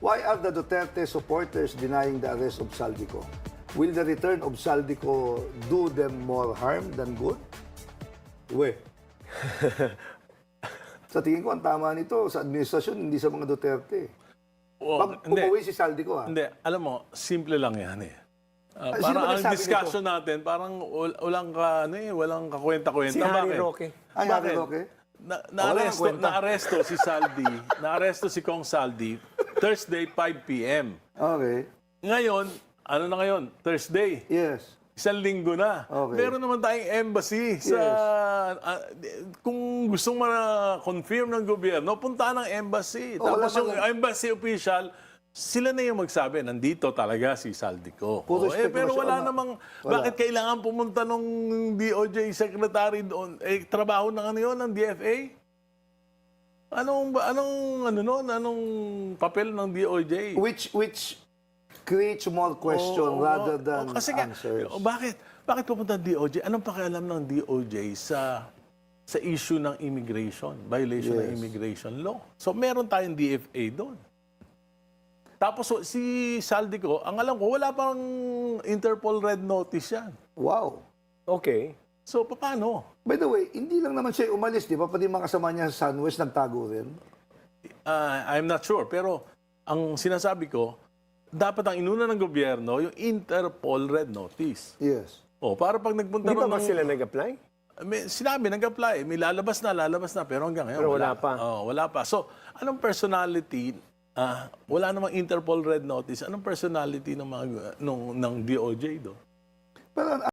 Why are the Duterte supporters denying the arrest of Saldico? Will the return of Saldico do them more harm than good? We. Sa tingin ko, ang tama nito sa administrasyon, hindi sa mga Duterte. Pag umuwi si Saldico, ha? Hindi, alam mo, simple lang yan eh. Sino ba Parang ang nagsabi discussion natin, parang walang kakwenta-kwenta. Si Harry Bakit? Roque. Ay, Bakit? okay. Wala nang Naaresto kwenta. si Saldi, naaresto si Kong Saldi, Thursday, 5 p.m. Okay. Ngayon, ano na ngayon? Thursday. Yes. Isang linggo na. Okay. Meron naman tayong embassy sa... kung gustong ma-confirm ng gobyerno, punta ng embassy. wala Tapos yung pa embassy official, sila na yung magsabi, nandito talaga si Saldico. Puro Pero spekulasyon wala na. namang... Wala. Bakit kailangan pumunta nung DOJ secretary doon? Trabaho ng ano yun, ng DFA? Anong papel ng DOJ? Which creates more question rather than Kasi answers. Bakit pupunta ang DOJ? Anong pakialam ng DOJ sa issue ng immigration, violation ng immigration law? So meron tayong DFA doon. Tapos si Saldico, ang alam ko, wala pang Interpol Red Notice yan. Wow. Okay. So paano? By the way, hindi lang naman siya umalis, di ba? Pati mga kasama niya sa Sunwest nagtago rin. I'm not sure. Pero ang sinasabi ko, dapat ang inuna ng gobyerno, yung Interpol Red Notice. Yes. Para pag nagpunta Hindi pa ba ng- sila nag-apply? Sinabi, nag-apply. May lalabas na, pero hanggang ngayon. Pero wala pa. Wala pa. So, anong personality, wala namang Interpol Red Notice, anong personality ng DOJ doon? Pero